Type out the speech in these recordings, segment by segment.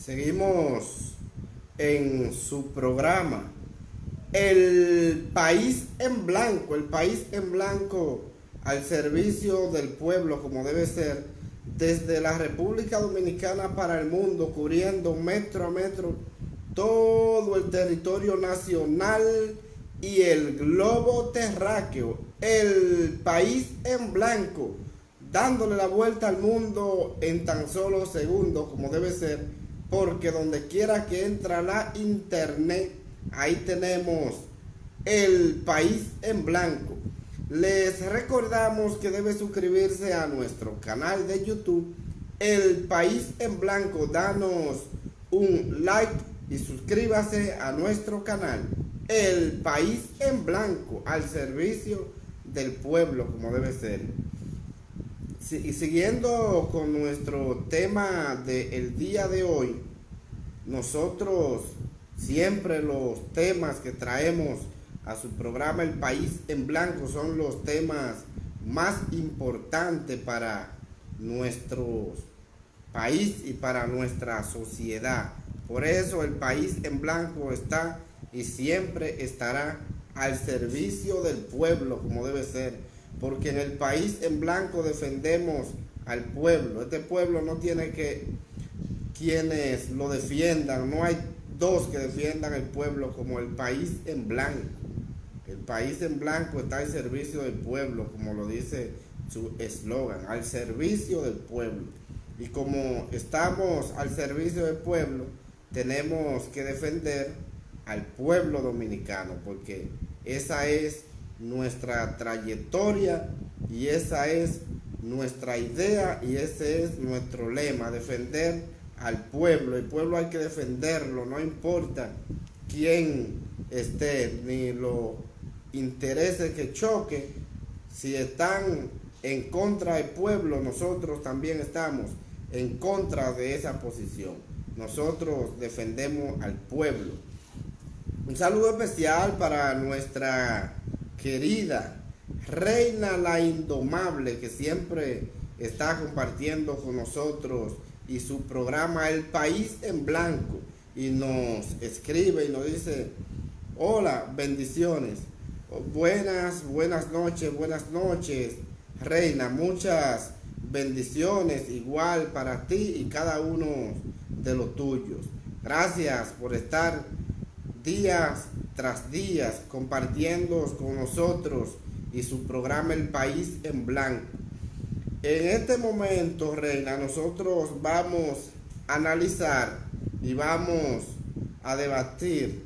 Seguimos en su programa El País en Blanco, el País en Blanco al servicio del pueblo como debe ser, desde la República Dominicana para el mundo, cubriendo metro a metro todo el territorio nacional y el globo terráqueo. El País en Blanco, dándole la vuelta al mundo en tan solo segundos como debe ser, porque donde quiera que entra la internet, ahí tenemos El País en Blanco. Les recordamos que debe suscribirse a nuestro canal de YouTube El País en Blanco. Danos un like y suscríbase a nuestro canal El País en Blanco al servicio del pueblo como debe ser. Y siguiendo con nuestro tema del día de hoy, nosotros siempre los temas que traemos a su programa El País en Blanco son los temas más importantes para nuestro país y para nuestra sociedad. Por eso El País en Blanco está y siempre estará al servicio del pueblo como debe ser, porque en El País en Blanco defendemos al pueblo. Este pueblo no tiene que quienes lo defiendan, no hay dos que defiendan el pueblo como El País en Blanco. El País en Blanco está al servicio del pueblo, como lo dice su eslogan, al servicio del pueblo. Y como estamos al servicio del pueblo, tenemos que defender al pueblo dominicano, porque esa es nuestra trayectoria y esa es nuestra idea y ese es nuestro lema, defender al pueblo. El pueblo hay que defenderlo, no importa quién esté, ni los intereses que choque. Si están en contra del pueblo, nosotros también estamos en contra de esa posición. Nosotros defendemos al pueblo. Un saludo especial para nuestra querida Reina la Indomable, que siempre está compartiendo con nosotros y su programa El País en Blanco, y nos escribe y nos dice: hola, bendiciones, buenas noches Reina, muchas bendiciones igual para ti y cada uno de los tuyos. Gracias por estar días tras días compartiendo con nosotros y su programa El País en Blanco. En este momento, Reina, nosotros vamos a analizar y vamos a debatir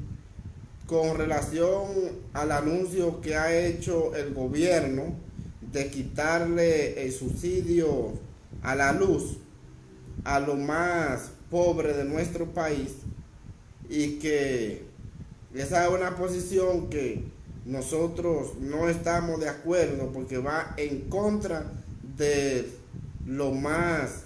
con relación al anuncio que ha hecho el gobierno de quitarle el subsidio a la luz a lo más pobre de nuestro país, y que esa es una posición que nosotros no estamos de acuerdo, porque va en contra de lo más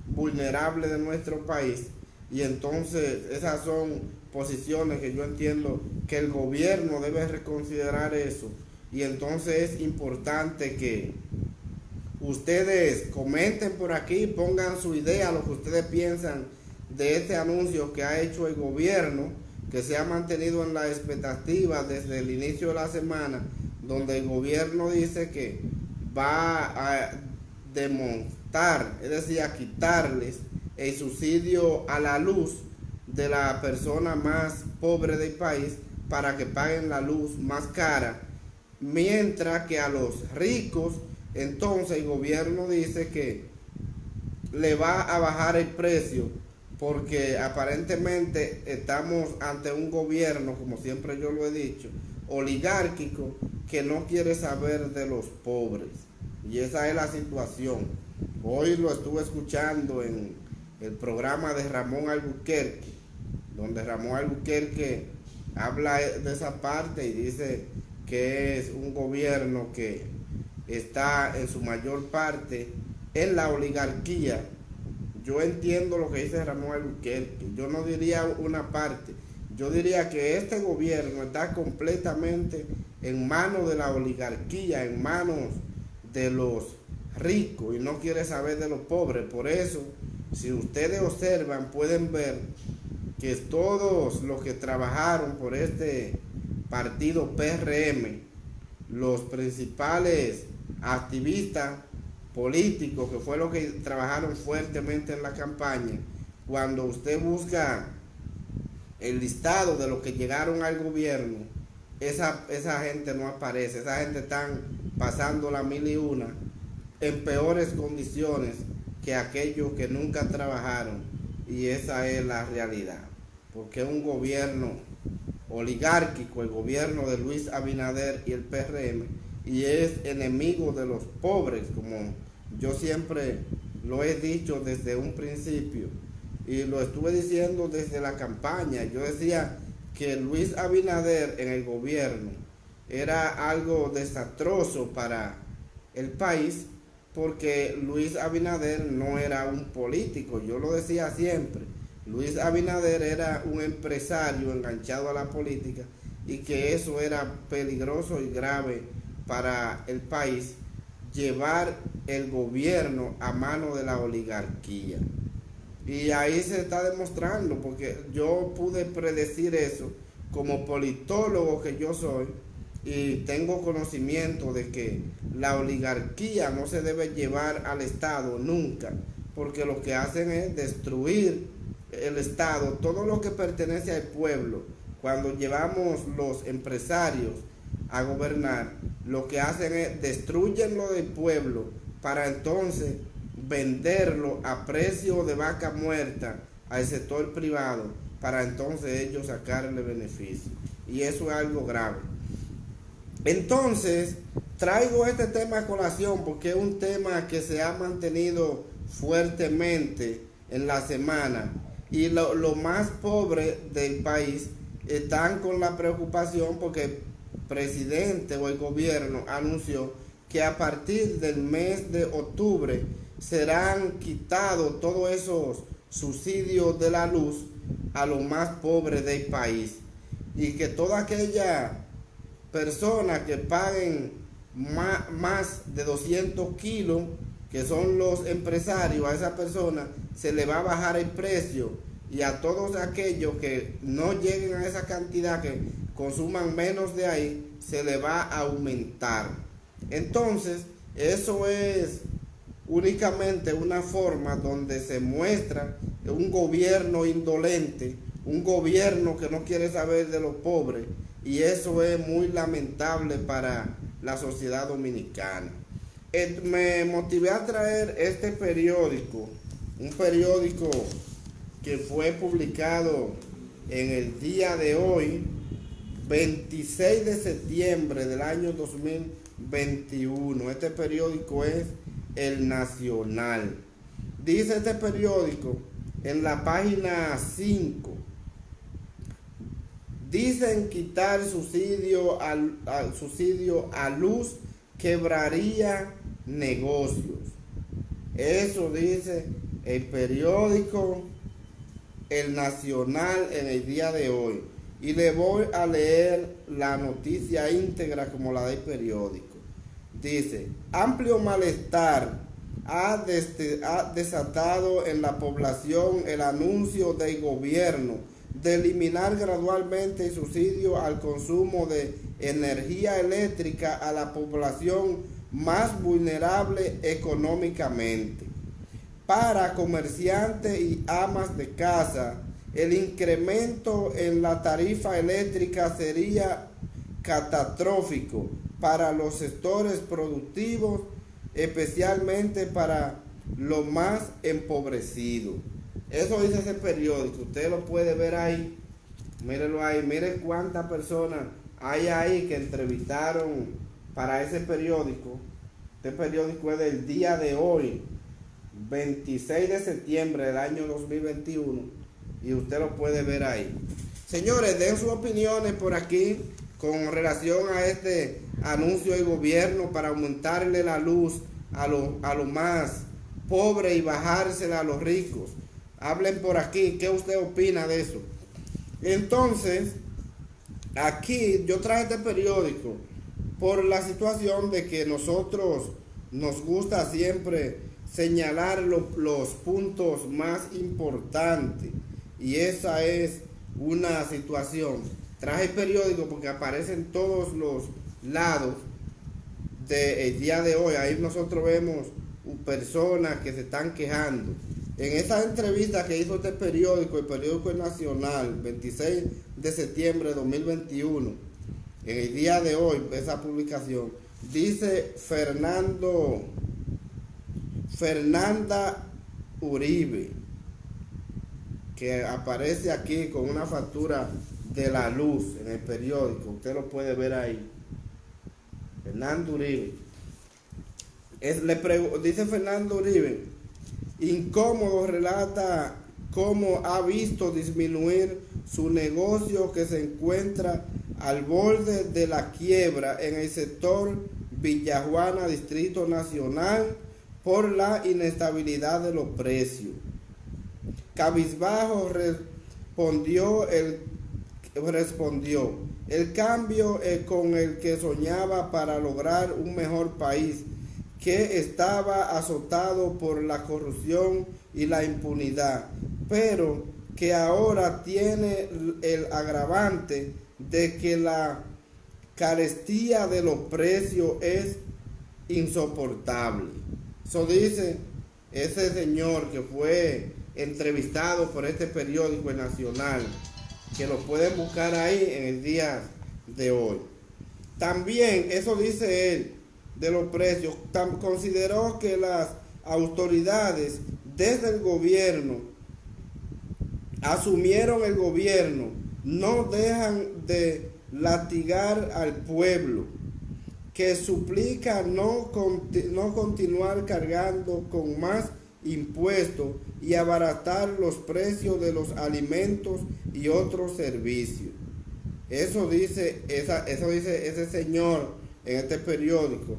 vulnerable de nuestro país. Y entonces esas son posiciones que yo entiendo que el gobierno debe reconsiderar eso. Y entonces es importante que ustedes comenten por aquí, pongan su idea, lo que ustedes piensan de este anuncio que ha hecho el gobierno, que se ha mantenido en la expectativa desde el inicio de la semana, donde el gobierno dice que va a desmontar, es decir, a quitarles el subsidio a la luz de la persona más pobre del país para que paguen la luz más cara, mientras que a los ricos, entonces el gobierno dice que le va a bajar el precio, porque aparentemente estamos ante un gobierno, como siempre yo lo he dicho, oligárquico, que no quiere saber de los pobres. Y esa es la situación. Hoy lo estuve escuchando en el programa de Ramón Albuquerque, donde Ramón Albuquerque habla de esa parte y dice que es un gobierno que está en su mayor parte en la oligarquía. Yo entiendo lo que dice Ramón Albuquerque. Yo no diría una parte. Yo diría que este gobierno está completamente en manos de la oligarquía, en manos de los ricos, y no quiere saber de los pobres. Por eso Si ustedes observan, pueden ver que todos los que trabajaron por este partido PRM, los principales activistas políticos, que fue lo que trabajaron fuertemente en la campaña, cuando usted busca el listado de los que llegaron al gobierno, esa gente no aparece. Esa gente están pasando la mil y una en peores condiciones que aquellos que nunca trabajaron, y esa es la realidad, porque es un gobierno oligárquico, el gobierno de Luis Abinader y el PRM, y es enemigo de los pobres, como yo siempre lo he dicho desde un principio, y lo estuve diciendo desde la campaña. Yo decía que Luis Abinader en el gobierno era algo desastroso para el país, porque Luis Abinader no era un político. Yo lo decía siempre, Luis Abinader era un empresario enganchado a la política, y que eso era peligroso y grave para el país, llevar el gobierno a mano de la oligarquía. Y ahí se está demostrando, porque yo pude predecir eso como politólogo que yo soy, y tengo conocimiento de que la oligarquía no se debe llevar al Estado nunca, porque lo que hacen es destruir el Estado, todo lo que pertenece al pueblo. Cuando llevamos los empresarios a gobernar, lo que hacen es destruyen lo del pueblo para entonces venderlo a precio de vaca muerta al sector privado, para entonces ellos sacarle beneficio, y eso es algo grave. Entonces traigo este tema a colación porque es un tema que se ha mantenido fuertemente en la semana, y los más pobres del país están con la preocupación porque el presidente o el gobierno anunció que a partir del mes de octubre serán quitados todos esos subsidios de la luz a los más pobres del país, y que toda aquella personas que paguen más de 200 kilos, que son los empresarios, a esa persona se le va a bajar el precio, y a todos aquellos que no lleguen a esa cantidad, que consuman menos de ahí, se le va a aumentar. Entonces eso es únicamente una forma donde se muestra un gobierno indolente, un gobierno que no quiere saber de los pobres, y eso es muy lamentable para la sociedad dominicana. Me motivé a traer este periódico, un periódico que fue publicado en el día de hoy, 26 de septiembre del año 2021. Este periódico es El Nacional. Dice este periódico en la página 5: dicen quitar subsidio a luz quebraría negocios. Eso dice el periódico El Nacional en el día de hoy. Y le voy a leer la noticia íntegra como la del periódico. Dice: amplio malestar ha desatado en la población el anuncio del gobierno de eliminar gradualmente el subsidio al consumo de energía eléctrica a la población más vulnerable económicamente. Para comerciantes y amas de casa, el incremento en la tarifa eléctrica sería catastrófico para los sectores productivos, especialmente para los más empobrecidos. Eso dice ese periódico, usted lo puede ver ahí, mírenlo ahí, miren cuántas personas hay ahí que entrevistaron para ese periódico. Este periódico es del día de hoy, 26 de septiembre del año 2021, y usted lo puede ver ahí. Señores, den sus opiniones por aquí con relación a este anuncio del gobierno para aumentarle la luz a los más pobres y bajársela a los ricos. Hablen por aquí, ¿qué usted opina de eso? Entonces, aquí yo traje este periódico por la situación de que nosotros nos gusta siempre señalar los puntos más importantes. Y esa es una situación. Traje el periódico porque aparecen todos los lados del día de hoy. Ahí nosotros vemos personas que se están quejando. En esa entrevista que hizo este periódico, el periódico Nacional, 26 de septiembre de 2021, en el día de hoy, esa publicación, dice Fernanda Uribe, que aparece aquí con una factura de la luz en el periódico, usted lo puede ver ahí. Fernando Uribe. Dice Fernando Uribe, incómodo, relata cómo ha visto disminuir su negocio que se encuentra al borde de la quiebra en el sector Villajuana, Distrito Nacional, por la inestabilidad de los precios. Cabizbajo respondió el cambio con el que soñaba para lograr un mejor país, que estaba azotado por la corrupción y la impunidad, pero que ahora tiene el agravante de que la carestía de los precios es insoportable. Eso dice ese señor que fue entrevistado por este periódico Nacional, que lo pueden buscar ahí en el día de hoy. También eso dice él de los precios. Consideró que las autoridades desde el gobierno asumieron el gobierno, no dejan de latigar al pueblo, que suplica no continuar cargando con más impuestos y abaratar los precios de los alimentos y otros servicios. Eso dice ese señor en este periódico.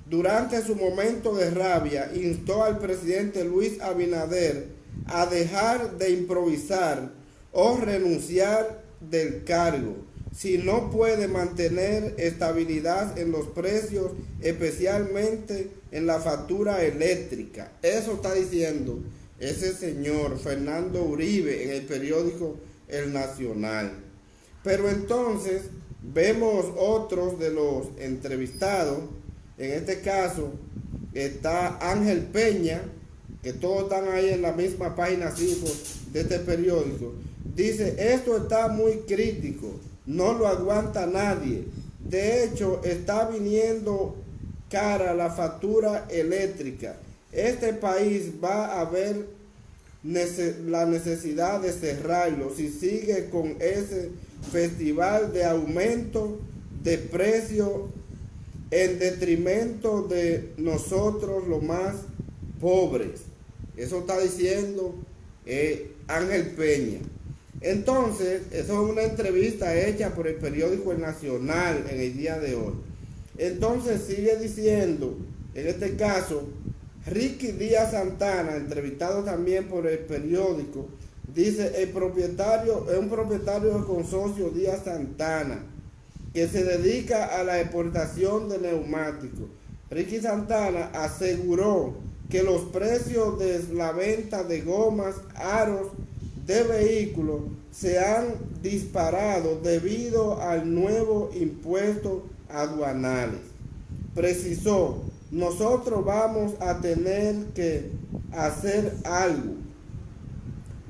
Durante su momento de rabia, instó al presidente Luis Abinader a dejar de improvisar o renunciar del cargo si no puede mantener estabilidad en los precios, especialmente en la factura eléctrica. Eso está diciendo ese señor Fernando Uribe en el periódico El Nacional. Pero entonces vemos otros de los entrevistados. En este caso está Ángel Peña, que todos están ahí en la misma página 5 de este periódico. Dice, esto está muy crítico, no lo aguanta nadie. De hecho, está viniendo cara la factura eléctrica. Este país va a ver la necesidad de cerrarlo si sigue con ese festival de aumento de precios en detrimento de nosotros los más pobres. Eso está diciendo Ángel Peña. Entonces, eso es una entrevista hecha por el periódico El Nacional en el día de hoy. Entonces sigue diciendo, en este caso, Ricky Díaz Santana, entrevistado también por el periódico, dice, el propietario es un propietario del consorcio Díaz Santana, que se dedica a la exportación de neumáticos. Ricky Santana aseguró que los precios de la venta de gomas, aros de vehículos se han disparado debido al nuevo impuesto aduanales. Precisó, nosotros vamos a tener que hacer algo,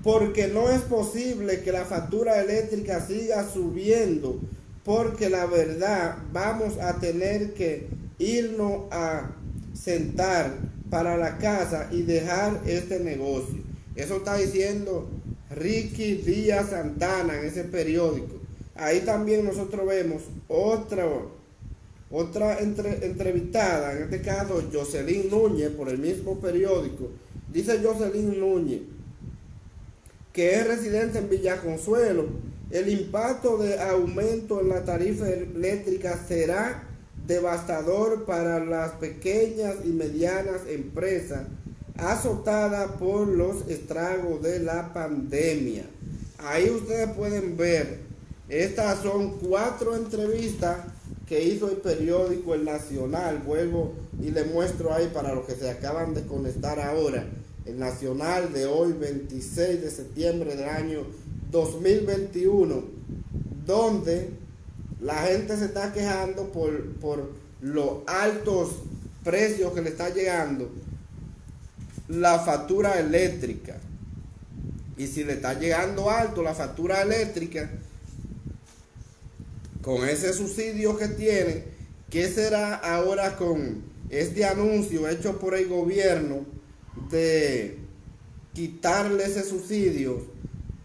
porque no es posible que la factura eléctrica siga subiendo, porque la verdad vamos a tener que irnos a sentar para la casa y dejar este negocio. Eso está diciendo Ricky Díaz Santana en ese periódico. Ahí también nosotros vemos otra entrevistada, en este caso Jocelyn Núñez, por el mismo periódico. Dice Jocelyn Núñez, que es residente en Villaconsuelo, el impacto de aumento en la tarifa eléctrica será devastador para las pequeñas y medianas empresas azotadas por los estragos de la pandemia. Ahí ustedes pueden ver, estas son 4 entrevistas que hizo el periódico El Nacional. Vuelvo y le muestro ahí para los que se acaban de conectar ahora. El Nacional de hoy, 26 de septiembre del año 2021, donde la gente se está quejando por los altos precios que le está llegando la factura eléctrica. Y si le está llegando alto la factura eléctrica, con ese subsidio que tiene, ¿qué será ahora con este anuncio hecho por el gobierno de quitarle ese subsidio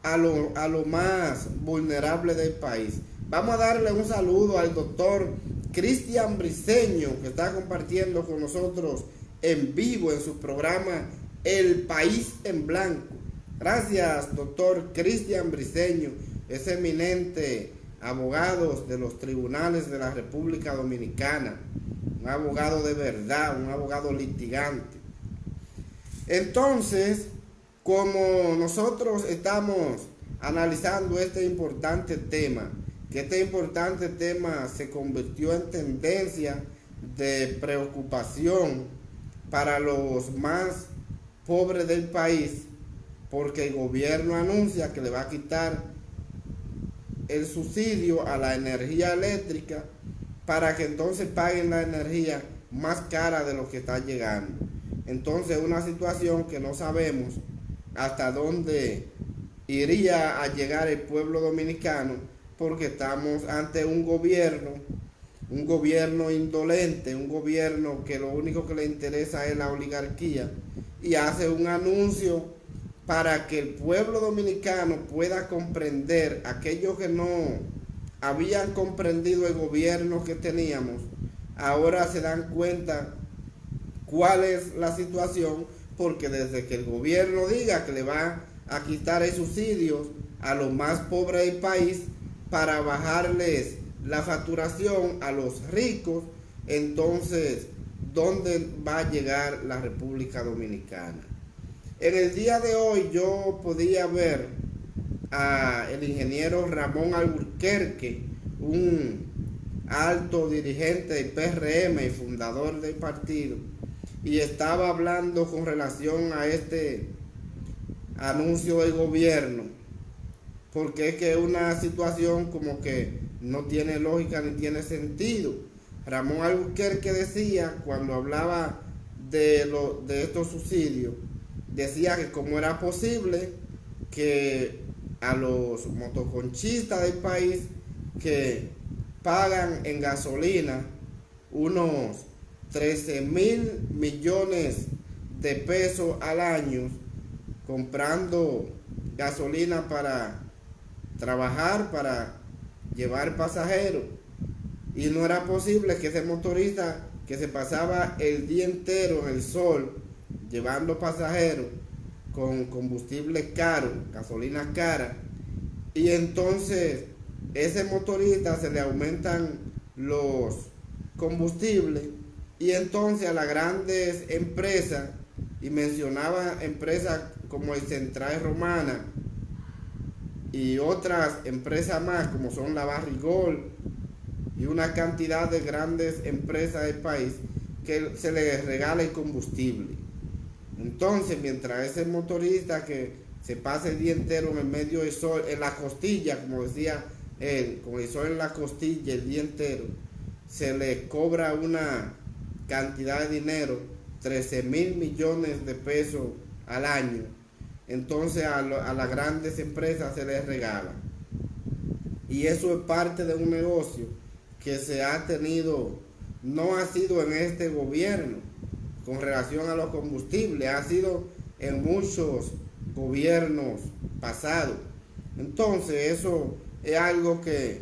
a lo más vulnerable del país? Vamos a darle un saludo al doctor Cristian Briceño, que está compartiendo con nosotros en vivo en su programa El País en Blanco. Gracias, doctor Cristian Briceño, es eminente abogado de los tribunales de la República Dominicana, un abogado de verdad, un abogado litigante. Entonces, como nosotros estamos analizando este importante tema, que este importante tema se convirtió en tendencia de preocupación para los más pobres del país, porque el gobierno anuncia que le va a quitar el subsidio a la energía eléctrica para que entonces paguen la energía más cara de lo que está llegando. Entonces, una situación que no sabemos hasta dónde iría a llegar el pueblo dominicano, porque estamos ante un gobierno indolente, un gobierno que lo único que le interesa es la oligarquía, y hace un anuncio para que el pueblo dominicano pueda comprender, aquellos que no habían comprendido el gobierno que teníamos, ahora se dan cuenta cuál es la situación, porque desde que el gobierno diga que le va a quitar el subsidio a los más pobres del país para bajarles la facturación a los ricos, entonces, ¿dónde va a llegar la República Dominicana? En el día de hoy yo podía ver al ingeniero Ramón Alburquerque, un alto dirigente del PRM y fundador del partido, y estaba hablando con relación a este anuncio del gobierno, porque es que es una situación como que no tiene lógica ni tiene sentido. Ramón Alburquerque decía, cuando hablaba de estos subsidios, decía que cómo era posible que a los motoconchistas del país que pagan en gasolina unos 13,000 millones de pesos al año comprando gasolina para trabajar, para llevar pasajeros, y no era posible que ese motorista que se pasaba el día entero en el sol llevando pasajeros con combustible caro, gasolina cara, y entonces ese motorista se le aumentan los combustibles, y entonces a las grandes empresas, y mencionaba empresas como el Central Romana y otras empresas más como son la Barrigol y una cantidad de grandes empresas del país, que se les regala el combustible. Entonces, mientras ese motorista que se pasa el día entero en el medio del sol, en la costilla, como decía él, con el sol en la costilla el día entero, se le cobra una cantidad de dinero, 13,000 millones de pesos al año. Entonces a las grandes empresas se les regala. Y eso es parte de un negocio que se ha tenido, no ha sido en este gobierno con relación a los combustibles, ha sido en muchos gobiernos pasados. Entonces eso es algo que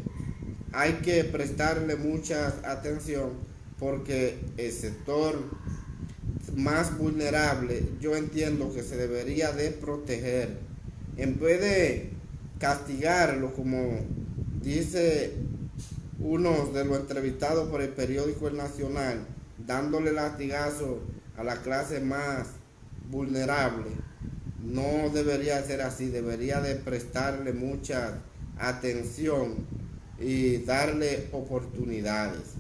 hay que prestarle mucha atención, porque el sector más vulnerable, yo entiendo que se debería de proteger, en vez de castigarlo, como dice uno de los entrevistados por el periódico El Nacional, dándole latigazo a la clase más vulnerable. No debería ser así, debería de prestarle mucha atención y darle oportunidades.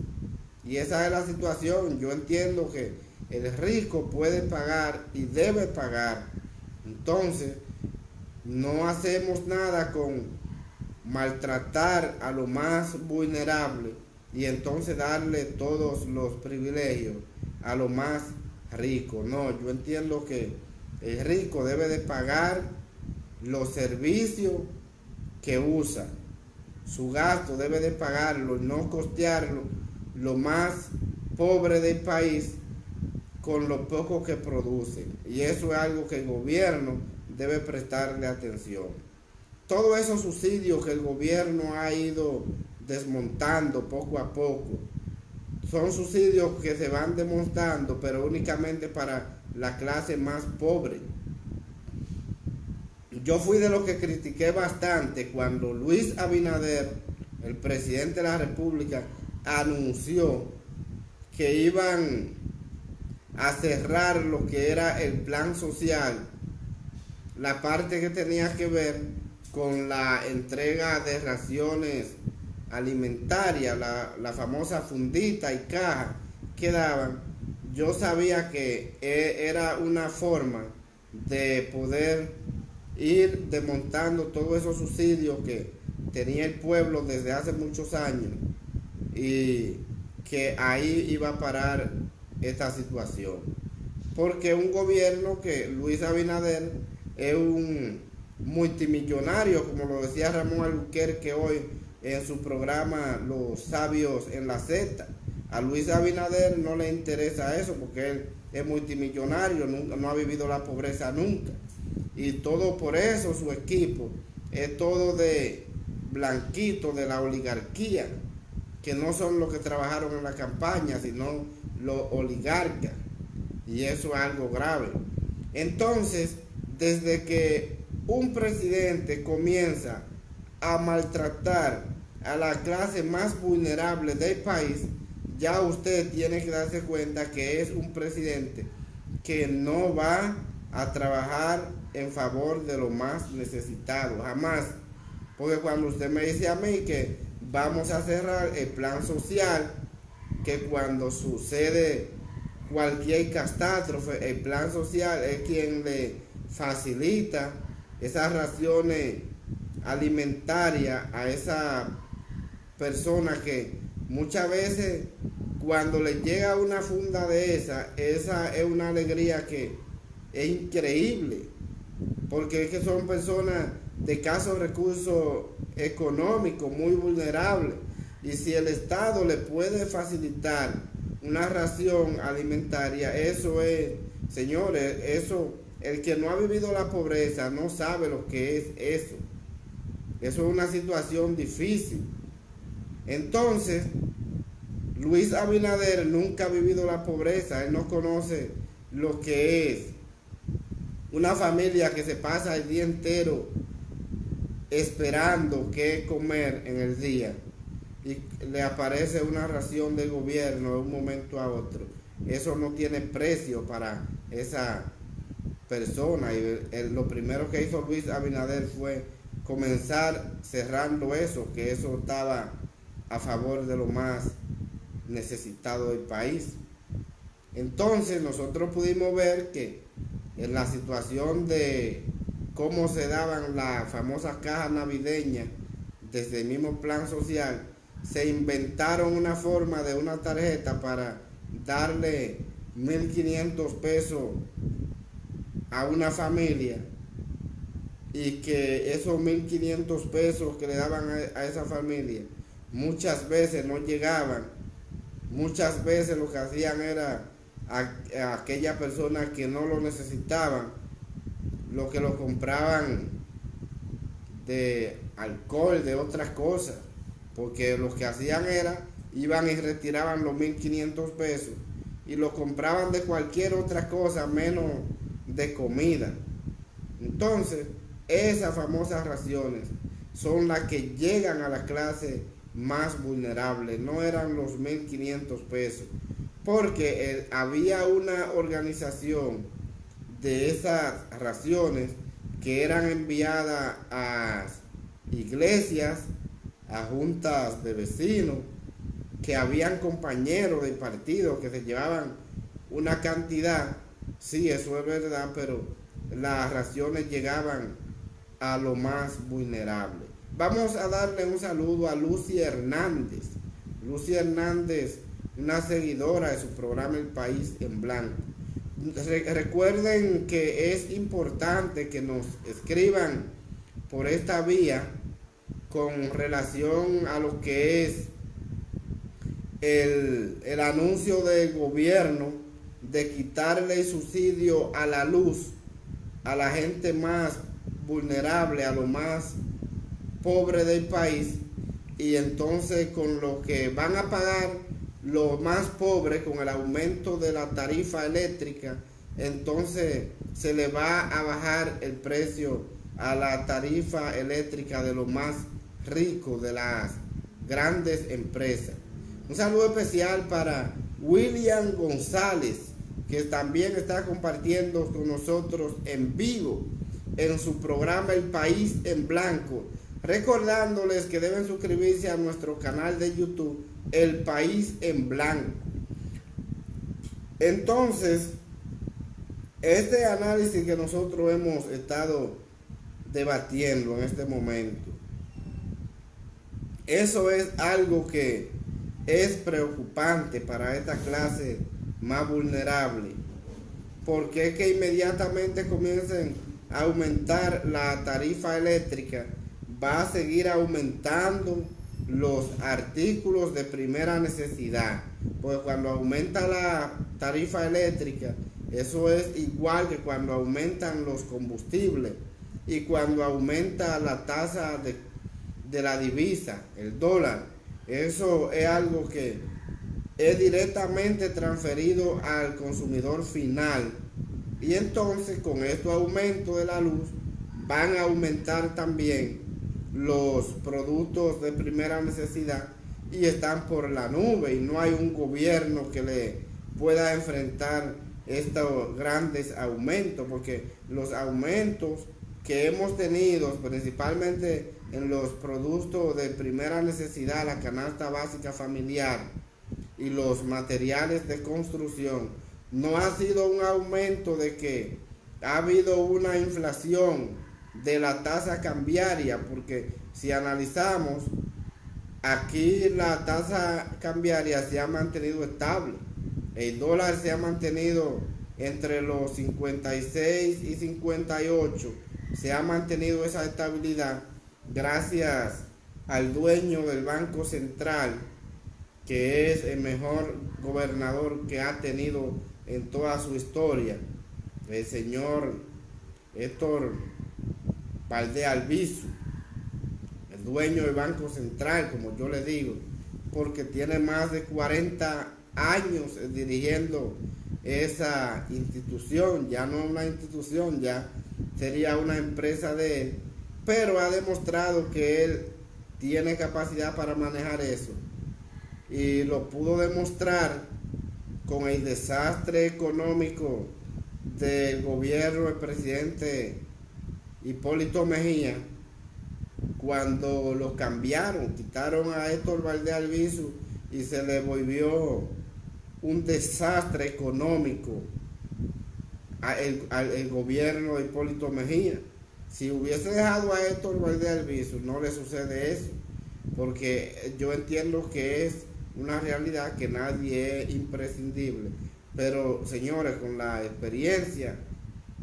Y esa es la situación. Yo entiendo que el rico puede pagar y debe pagar. Entonces, no hacemos nada con maltratar a lo más vulnerable y entonces darle todos los privilegios a lo más rico. No, yo entiendo que el rico debe de pagar los servicios que usa. Su gasto debe de pagarlo, no costearlo lo más pobre del país con lo poco que producen. Y eso es algo que el gobierno debe prestarle atención. Todos esos subsidios que el gobierno ha ido desmontando poco a poco son subsidios que se van desmontando, pero únicamente para la clase más pobre. Yo fui de los que critiqué bastante cuando Luis Abinader, el presidente de la República, anunció que iban a cerrar lo que era el plan social, la parte que tenía que ver con la entrega de raciones alimentarias, la famosa fundita y caja que daban. Yo sabía que era una forma de poder ir desmontando todos esos subsidios que tenía el pueblo desde hace muchos años y que ahí iba a parar esta situación. Porque un gobierno que Luis Abinader es un multimillonario, como lo decía Ramón Albuquerque hoy en su programa Los Sabios en la Z. A Luis Abinader no le interesa eso porque él es multimillonario, no ha vivido la pobreza nunca. Y todo por eso su equipo es todo de blanquito de la oligarquía, que no son los que trabajaron en la campaña, sino los oligarcas. Y eso es algo grave. Entonces, desde que un presidente comienza a maltratar a la clase más vulnerable del país, ya usted tiene que darse cuenta que es un presidente que no va a trabajar en favor de los más necesitados, jamás. Porque cuando usted me dice a mí que vamos a cerrar el plan social, que cuando sucede cualquier catástrofe, el plan social es quien le facilita esas raciones alimentarias a esa persona que muchas veces cuando le llega una funda de esa es una alegría que es increíble, porque es que son personas de escasos recursos económicos, muy vulnerables, y si el Estado le puede facilitar una ración alimentaria, eso es, señores, eso, el que no ha vivido la pobreza no sabe lo que es eso. Eso es una situación difícil. Entonces, Luis Abinader nunca ha vivido la pobreza, él no conoce lo que es una familia que se pasa el día entero esperando qué comer en el día y le aparece una ración del gobierno de un momento a otro. Eso no tiene precio para esa persona y lo primero que hizo Luis Abinader fue comenzar cerrando eso, que eso estaba a favor de lo más necesitado del país. Entonces nosotros pudimos ver que en la situación de cómo se daban las famosas cajas navideñas desde el mismo plan social, se inventaron una forma de una tarjeta para darle 1.500 pesos a una familia y que esos 1.500 pesos que le daban a esa familia muchas veces no llegaban. Muchas veces lo que hacían era a aquellas personas que no lo necesitaban, lo que lo compraban de alcohol, de otras cosas, porque lo que hacían era, iban y retiraban los 1.500 pesos y lo compraban de cualquier otra cosa menos de comida. Entonces, esas famosas raciones son las que llegan a la clase más vulnerable, no eran los 1.500 pesos, porque había una organización de esas raciones que eran enviadas a iglesias, a juntas de vecinos, que habían compañeros de partido que se llevaban una cantidad, sí, eso es verdad, pero las raciones llegaban a lo más vulnerable. Vamos a darle un saludo a Lucy Hernández. Lucy Hernández, una seguidora de su programa El País en Blanco. Recuerden que es importante que nos escriban por esta vía con relación a lo que es el anuncio del gobierno de quitarle el subsidio a la luz a la gente más vulnerable, a lo más pobre del país, y entonces con lo que van a pagar los más pobres con el aumento de la tarifa eléctrica, entonces se le va a bajar el precio a la tarifa eléctrica de los más ricos, de las grandes empresas. Un saludo especial para William González, que también está compartiendo con nosotros en vivo en su programa El País en Blanco, recordándoles que deben suscribirse a nuestro canal de YouTube El País en Blanco. Entonces, este análisis que nosotros hemos estado debatiendo en este momento, eso es algo que es preocupante para esta clase más vulnerable, porque es que inmediatamente comiencen a aumentar la tarifa eléctrica, va a seguir aumentando los artículos de primera necesidad, pues cuando aumenta la tarifa eléctrica, eso es igual que cuando aumentan los combustibles y cuando aumenta la tasa de la divisa, el dólar. Eso es algo que es directamente transferido al consumidor final, y entonces con estos aumentos de la luz van a aumentar también los productos de primera necesidad y están por la nube, y no hay un gobierno que le pueda enfrentar estos grandes aumentos, porque los aumentos que hemos tenido principalmente en los productos de primera necesidad, la canasta básica familiar y los materiales de construcción, no ha sido un aumento de que ha habido una inflación de la tasa cambiaria, porque si analizamos, aquí la tasa cambiaria se ha mantenido estable, el dólar se ha mantenido entre los 56 y 58, se ha mantenido esa estabilidad gracias al dueño del Banco Central, que es el mejor gobernador que ha tenido en toda su historia, el señor Héctor Valdés Albizu, el dueño del Banco Central, como yo le digo, porque tiene más de 40 años dirigiendo esa institución, ya no una institución, ya sería una empresa de él, pero ha demostrado que él tiene capacidad para manejar eso, y lo pudo demostrar con el desastre económico del gobierno del presidente Hipólito Mejía, cuando lo cambiaron, quitaron a Héctor Valdés Albizu y se le volvió un desastre económico al gobierno de Hipólito Mejía. Si hubiese dejado a Héctor Valdés Albizu, no le sucede eso, porque yo entiendo que es una realidad que nadie es imprescindible, pero señores, con la experiencia,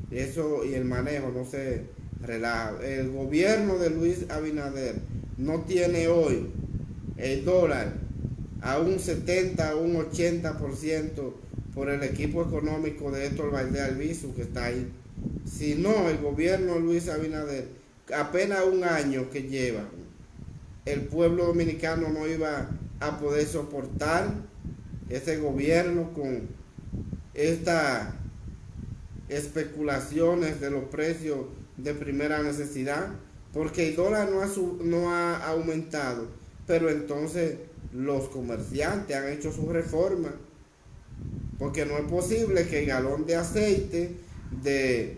eso y el manejo no se relaja. El gobierno de Luis Abinader no tiene hoy el dólar a un 70 o un 80% por el equipo económico de Héctor Valdés Albizu que está ahí. Si no, el gobierno de Luis Abinader, apenas un año que lleva, el pueblo dominicano no iba a poder soportar ese gobierno con estas especulaciones de los precios de primera necesidad, porque el dólar no ha aumentado, pero entonces los comerciantes han hecho su reforma, porque no es posible que el galón de aceite de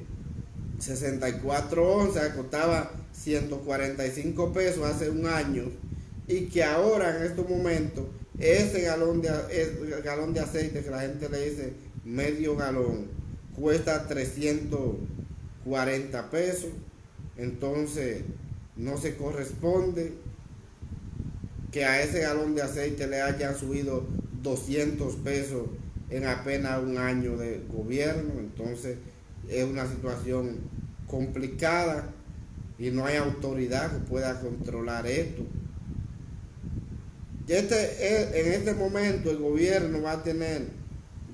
64 onzas que costaba 145 pesos hace un año, y que ahora en estos momentos ese galón de aceite que la gente le dice medio galón cuesta 340 pesos, entonces no se corresponde que a ese galón de aceite le hayan subido 200 pesos en apenas un año de gobierno. Entonces es una situación complicada y no hay autoridad que pueda controlar esto. En este momento el gobierno va a tener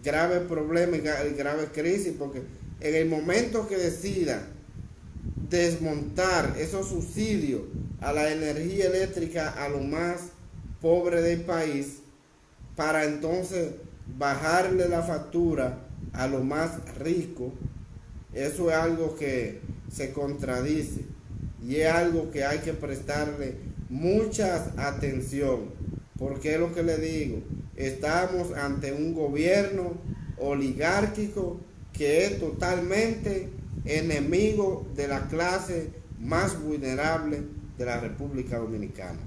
graves problemas y graves crisis, porque en el momento que decida desmontar esos subsidios a la energía eléctrica a lo más pobre del país, para entonces bajarle la factura a lo más rico, eso es algo que se contradice y es algo que hay que prestarle mucha atención, porque es lo que le digo, estamos ante un gobierno oligárquico que es totalmente enemigo de la clase más vulnerable de la República Dominicana.